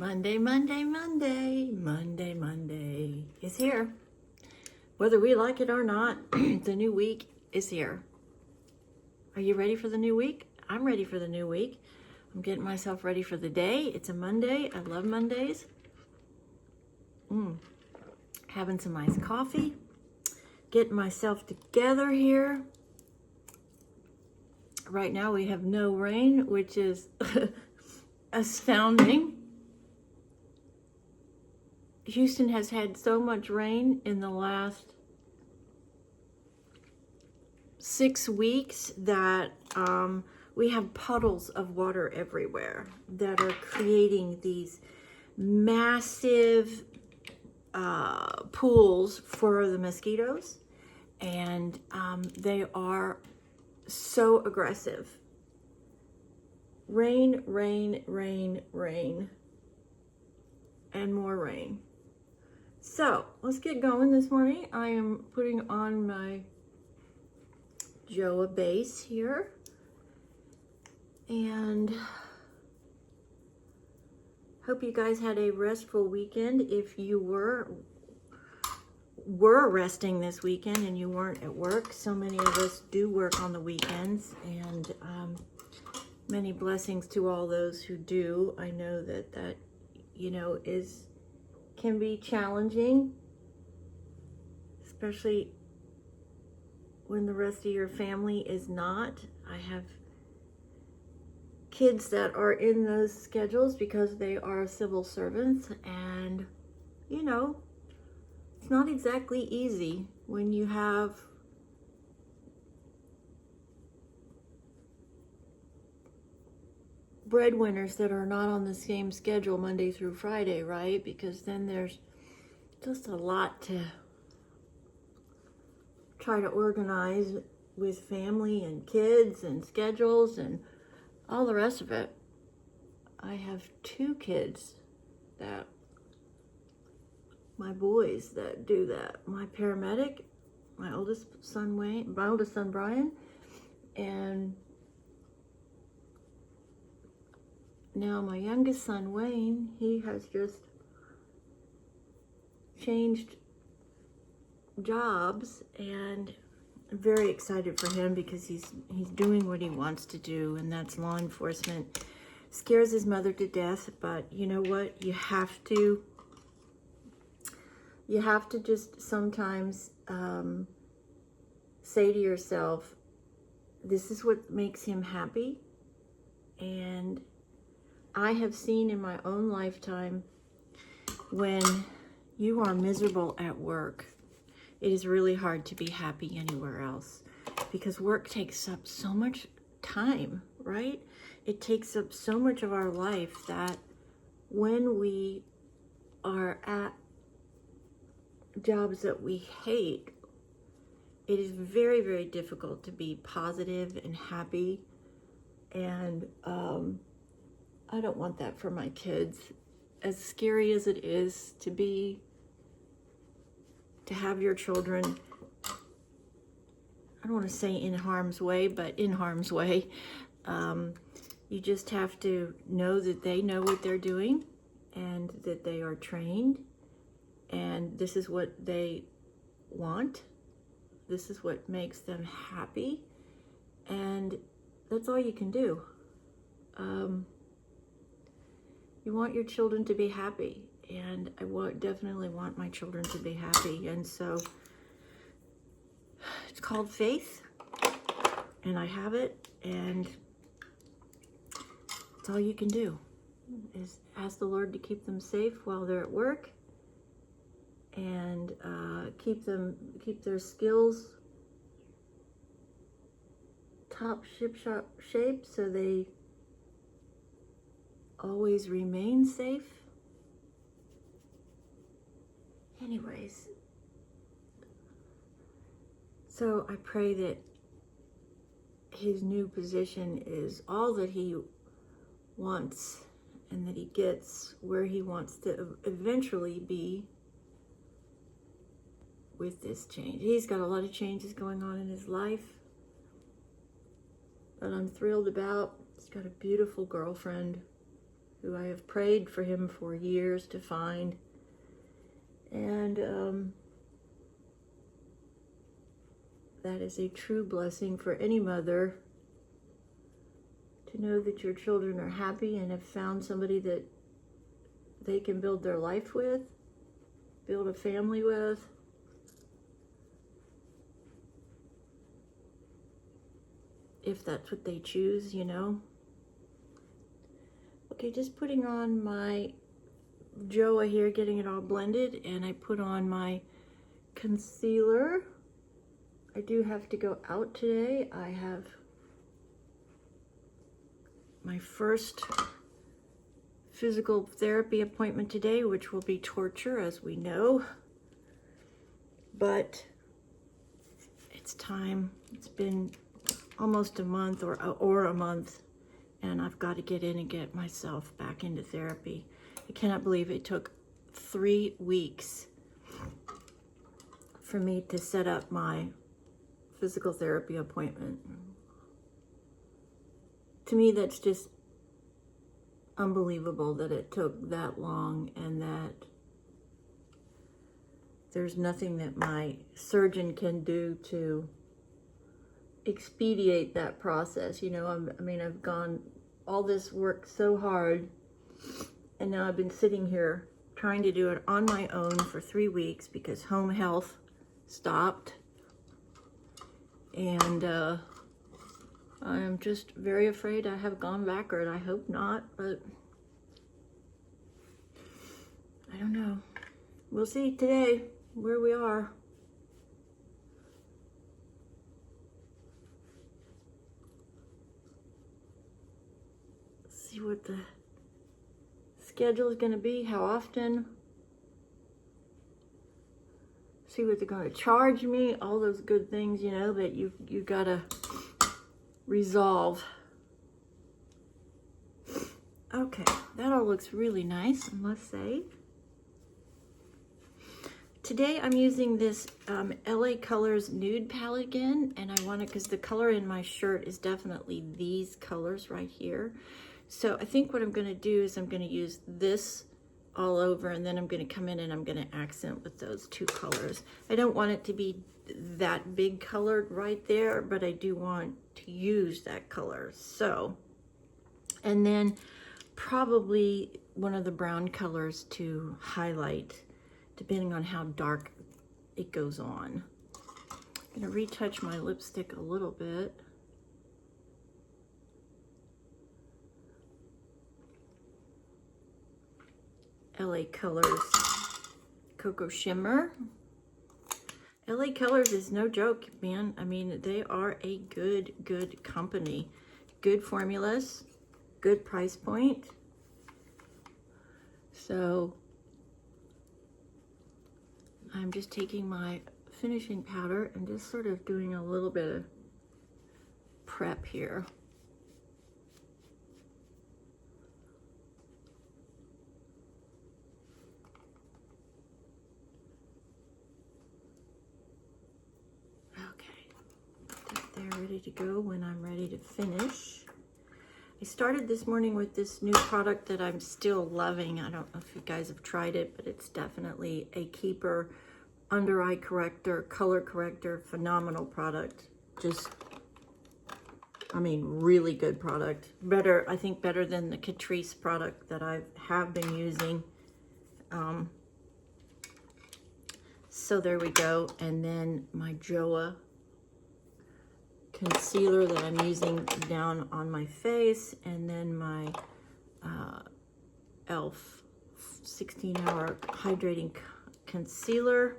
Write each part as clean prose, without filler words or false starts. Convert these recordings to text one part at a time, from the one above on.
Monday, Monday, Monday, Monday, Monday is here. Whether we like it or not, the new week is here. Are you ready for the new week? I'm ready for the new week. I'm getting myself ready for the day. It's a Monday. I love Mondays. Having some iced coffee. Getting myself together here. Right now we have no rain, which is astounding. Houston has had so much rain in the last 6 weeks that we have puddles of water everywhere that are creating these massive pools for the mosquitoes, and they are so aggressive. Rain, rain, rain, rain, and more rain. So let's get going this morning. I am putting on my Joa base here, and hope you guys had a restful weekend. If you were resting this weekend and you weren't at work, so many of us do work on the weekends, and many blessings to all those who do. I know that can be challenging, especially when the rest of your family is not. I have kids that are in those schedules because they are civil servants, and it's not exactly easy when you have breadwinners that are not on the same schedule Monday through Friday, right? Because then there's just a lot to try to organize with family and kids and schedules and all the rest of it. I have 2 kids that, my boys that do that. My paramedic, my oldest son Brian, and now my youngest son Wayne. He has just changed jobs, and I'm very excited for him because he's doing what he wants to do, and that's law enforcement. Scares his mother to death, but you know what? You have to just sometimes say to yourself, this is what makes him happy. And I have seen in my own lifetime, when you are miserable at work, it is really hard to be happy anywhere else, because work takes up so much time, right? It takes up so much of our life that when we are at jobs that we hate, it is very, very difficult to be positive and happy. And I don't want that for my kids. As scary as it is to have your children, I don't want to say in harm's way, but in harm's way. You just have to know that they know what they're doing, and that they are trained, and this is what they want. This is what makes them happy, and that's all you can do. You want your children to be happy, and I definitely want my children to be happy, and so it's called faith, and I have it, and it's all you can do is ask the Lord to keep them safe while they're at work, and keep their skills top shape so they always remain safe. Anyways, so I pray that his new position is all that he wants, and that he gets where he wants to eventually be with this change. He's got a lot of changes going on in his life that I'm thrilled about. He's got a beautiful girlfriend who I have prayed for him for years to find. And that is a true blessing for any mother, to know that your children are happy and have found somebody that they can build their life with, build a family with. If that's what they choose, you know. Okay, just putting on my Joa here, getting it all blended, and I put on my concealer. I do have to go out today. I have my first physical therapy appointment today, which will be torture, as we know. But it's time. It's been almost a month or a month, and I've got to get in and get myself back into therapy. I cannot believe it took 3 weeks for me to set up my physical therapy appointment. To me, that's just unbelievable that it took that long, and that there's nothing that my surgeon can do to expedite that process. You know, I mean, I've gone all this work so hard, and now I've been sitting here trying to do it on my own for 3 weeks because home health stopped. And I'm just very afraid I have gone backward. I hope not, but I don't know. We'll see today where we are. See what the schedule is going to be, how often, see what they're going to charge me, all those good things, you know, that you got to resolve. Okay, that all looks really nice, I must say. Today I'm using this LA Colors Nude palette again, and I want it because the color in my shirt is definitely these colors right here. So I think what I'm going to do is I'm going to use this all over, and then I'm going to come in and I'm going to accent with those 2 colors. I don't want it to be that big colored right there, but I do want to use that color. So, and then probably one of the brown colors to highlight, depending on how dark it goes on. I'm going to retouch my lipstick a little bit. LA Colors Cocoa Shimmer. LA Colors is no joke, man. I mean, they are a good company. Good formulas, good price point. So I'm just taking my finishing powder and just sort of doing a little bit of prep here. They're ready to go when I'm ready to finish. I started this morning with this new product that I'm still loving. I don't know if you guys have tried it, but it's definitely a keeper, under eye corrector, color corrector, phenomenal product. Just, I mean, really good product. Better, I think better than the Catrice product that I have been using. So there we go. And then my Joa concealer that I'm using down on my face, and then my e.l.f. 16-hour hydrating concealer.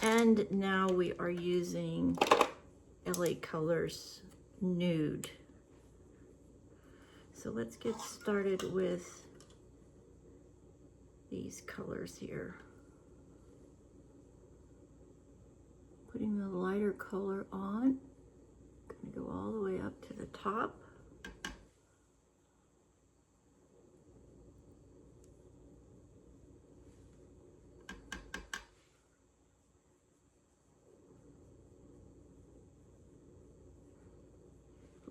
And now we are using LA Colors Nude. So let's get started with these colors here. Putting the lighter color on. Gonna go all the way up to the top.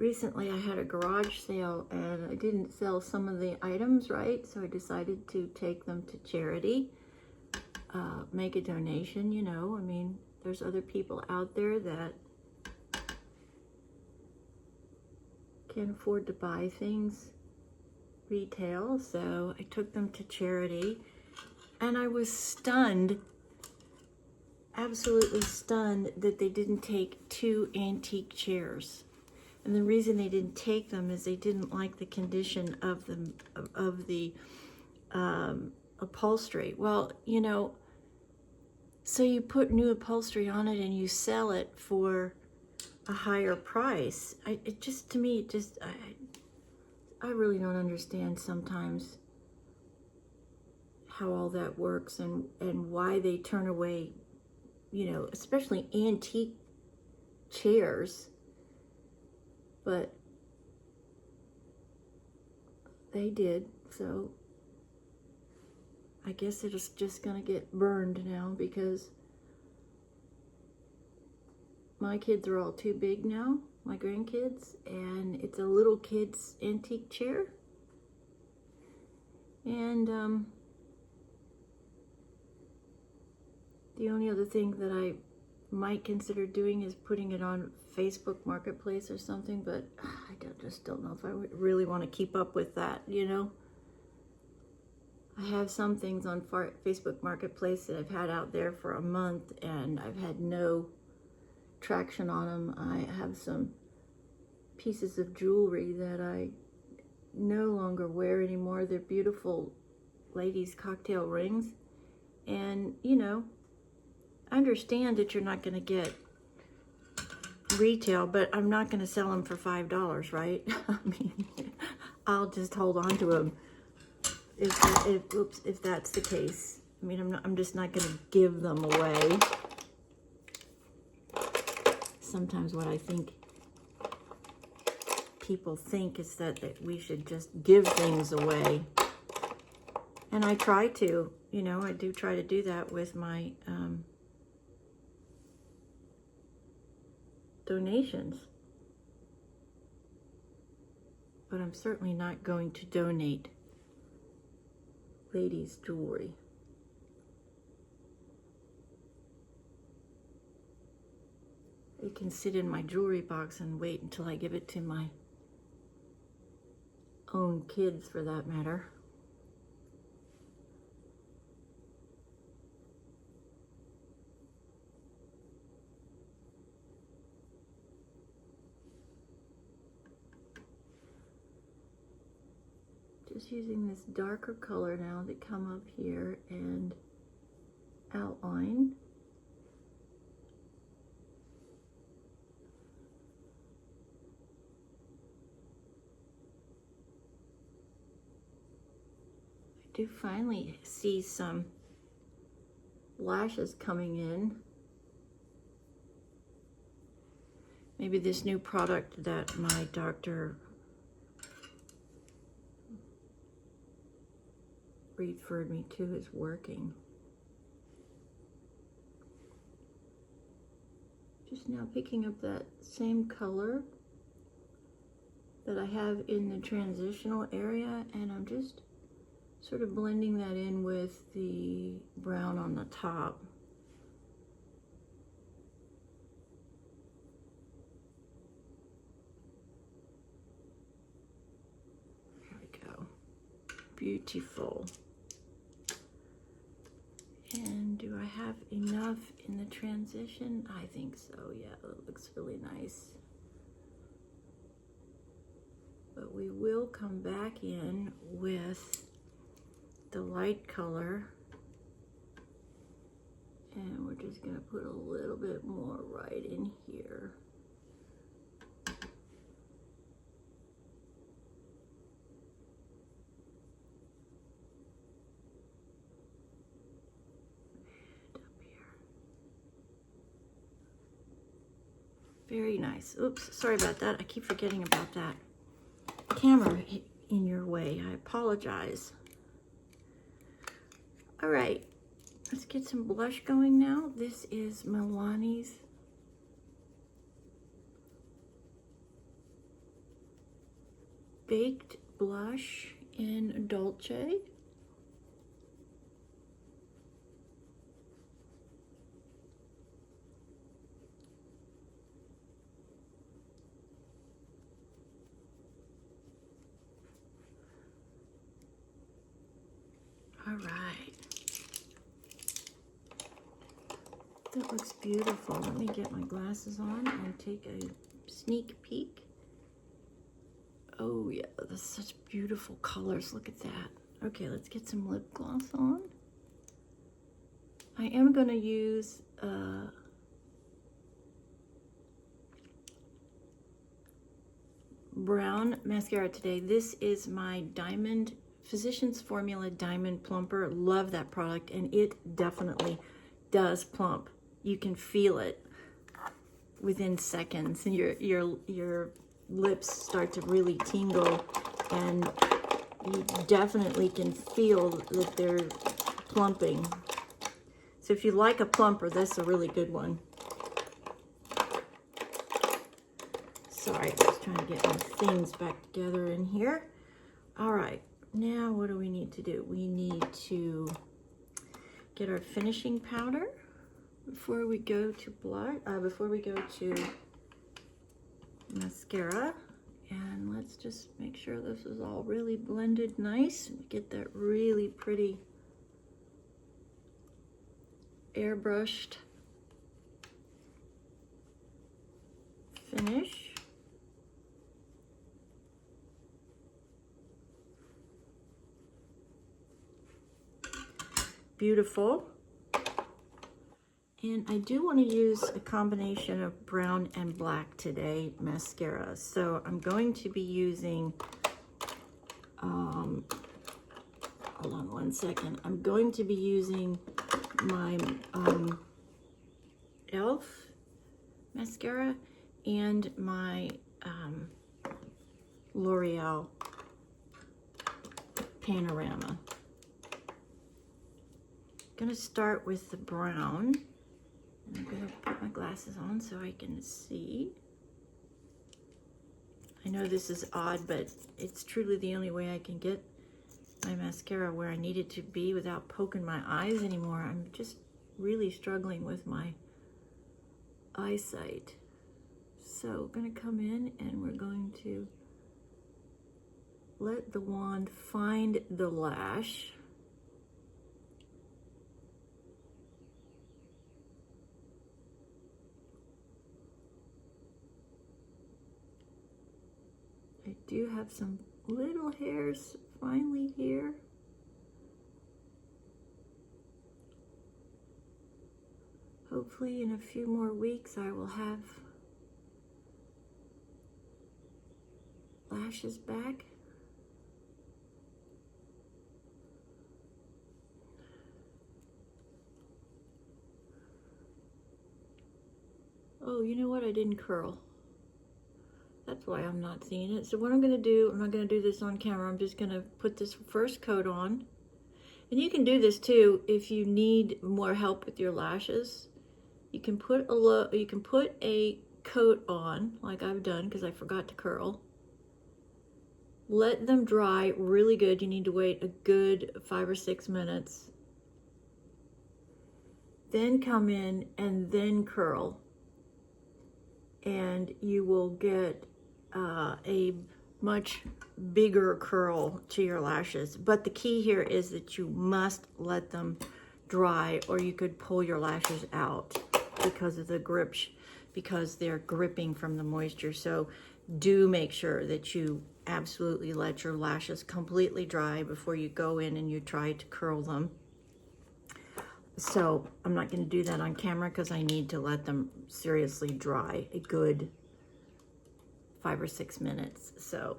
recently I had a garage sale and I didn't sell some of the items right, so I decided to take them to charity, make a donation, you know. I mean, there's other people out there that can't afford to buy things retail, so I took them to charity, and I was stunned, absolutely stunned, that they didn't take 2 antique chairs. And the reason they didn't take them is they didn't like the condition of the upholstery. Well, you know, so you put new upholstery on it and you sell it for a higher price. It just, to me, I really don't understand sometimes how all that works, and why they turn away, you know, especially antique chairs. But they did, so I guess it's just gonna get burned now, because my kids are all too big now, my grandkids, and it's a little kid's antique chair. And the only other thing that I might consider doing is putting it on Facebook Marketplace or something, but I just don't know if I would really want to keep up with that, you know. I have some things on Facebook Marketplace that I've had out there for a month and I've had no traction on them. I have some pieces of jewelry that I no longer wear anymore. They're beautiful ladies' cocktail rings, and you know, I understand that you're not going to get retail, but I'm not going to sell them for $5, right? I mean, I'll just hold on to them if that's the case. I mean, I'm just not going to give them away. Sometimes what I think people think is that we should just give things away, and I try to, you know, I do try to do that with my donations, but I'm certainly not going to donate ladies' jewelry. It can sit in my jewelry box and wait until I give it to my own kids, for that matter. Just using this darker color now to come up here and outline. I do finally see some lashes coming in. Maybe this new product that my doctor referred me to is working. Just now picking up that same color that I have in the transitional area, and I'm just sort of blending that in with the brown on the top. There we go. Beautiful. And do I have enough in the transition? I think so, yeah, it looks really nice. But we will come back in with the light color, and we're just gonna put a little bit more right in here. Very nice. Oops, sorry about that. I keep forgetting about that. Camera in your way. I apologize. All right, let's get some blush going now. This is Milani's Baked Blush in Dolce. All right. That looks beautiful. Let me get my glasses on and take a sneak peek. Oh yeah, that's such beautiful colors. Look at that. Okay, let's get some lip gloss on. I am going to use brown mascara today. This is my Diamond Physicians Formula Diamond Plumper. Love that product, and it definitely does plump. You can feel it within seconds, and your lips start to really tingle, and you definitely can feel that they're plumping. So if you like a plumper, that's a really good one. Sorry, just trying to get my things back together in here. All right, now what do we need to do? We need to get our finishing powder before we go to before we go to mascara. And let's just make sure this is all really blended nice. Get that really pretty airbrushed finish. Beautiful. And I do want to use a combination of brown and black today mascara. So I'm going to be using, hold on one second. I'm going to be using my e.l.f. mascara and my L'Oreal Panorama. I'm going to start with the brown. And I'm going to put my glasses on so I can see. I know this is odd, but it's truly the only way I can get my mascara where I need it to be without poking my eyes anymore. I'm just really struggling with my eyesight. So I'm going to come in and we're going to let the wand find the lash. I do have some little hairs finally here. Hopefully in a few more weeks I will have lashes back. Oh, you know what? I didn't curl. That's why I'm not seeing it. So what I'm going to do, I'm not going to do this on camera. I'm just going to put this first coat on. And you can do this too if you need more help with your lashes. You can put a coat on like I've done because I forgot to curl. Let them dry really good. You need to wait a good 5 or 6 minutes. Then come in and then curl. And you will get a much bigger curl to your lashes. But the key here is that you must let them dry or you could pull your lashes out because of the grip, because they're gripping from the moisture. So do make sure that you absolutely let your lashes completely dry before you go in and you try to curl them. So I'm not going to do that on camera because I need to let them seriously dry a good 5 or 6 minutes. So,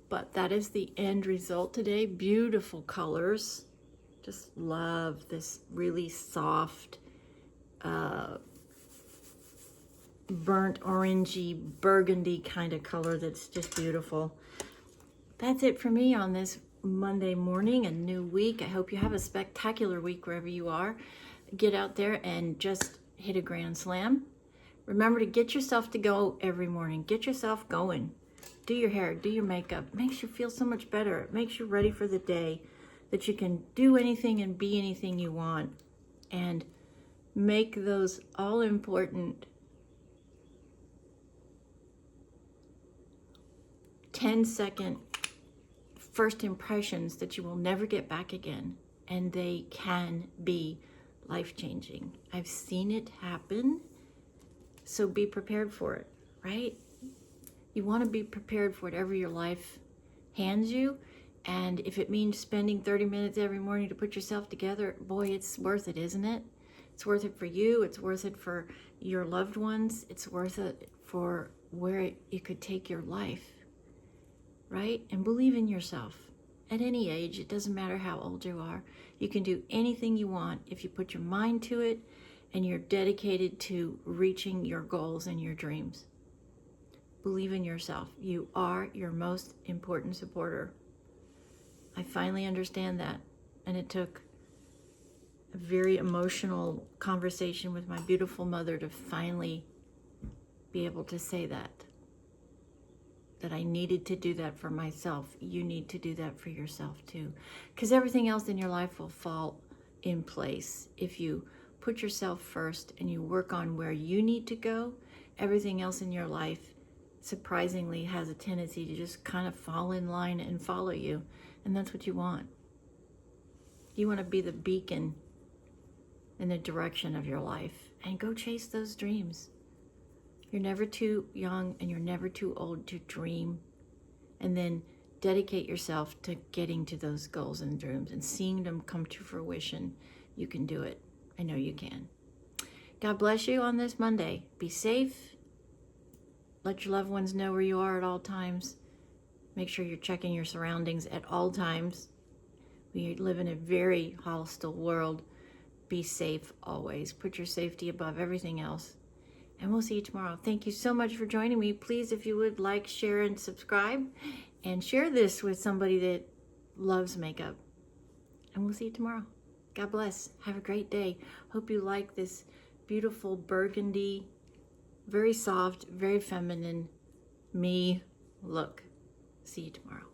but that is the end result today. Beautiful colors. Just love this really soft, burnt orangey, burgundy kind of color that's just beautiful. That's it for me on this Monday morning, a new week. I hope you have a spectacular week wherever you are. Get out there and just hit a grand slam. Remember to get yourself to go every morning. Get yourself going. do your hair, do your makeup. It makes you feel so much better. It makes you ready for the day, that you can do anything and be anything you want, and make those all important 10-second first impressions that you will never get back again, and they can be life-changing. I've seen it happen, so be prepared for it, right? You want to be prepared for whatever your life hands you, and if it means spending 30 minutes every morning to put yourself together, boy, it's worth it, isn't it? It's worth it for you, it's worth it for your loved ones, it's worth it for where it could take your life, right? And believe in yourself. At any age, it doesn't matter how old you are. You can do anything you want if you put your mind to it and you're dedicated to reaching your goals and your dreams. Believe in yourself. You are your most important supporter. I finally understand that, and it took a very emotional conversation with my beautiful mother to finally be able to say that I needed to do that for myself. You need to do that for yourself too, because everything else in your life will fall in place if you put yourself first and you work on where you need to go. Everything else in your life surprisingly has a tendency to just kind of fall in line and follow you, and that's what you want. You want to be the beacon in the direction of your life, and go chase those dreams. You're never too young and you're never too old to dream, and then dedicate yourself to getting to those goals and dreams and seeing them come to fruition. You can do it. I know you can. God bless you on this Monday. Be safe. Let your loved ones know where you are at all times. Make sure you're checking your surroundings at all times. We live in a very hostile world. Be safe always. Put your safety above everything else. And we'll see you tomorrow. Thank you so much for joining me. Please, if you would, like, share, and subscribe. And share this with somebody that loves makeup. And we'll see you tomorrow. God bless. Have a great day. Hope you like this beautiful burgundy, very soft, very feminine me look. See you tomorrow.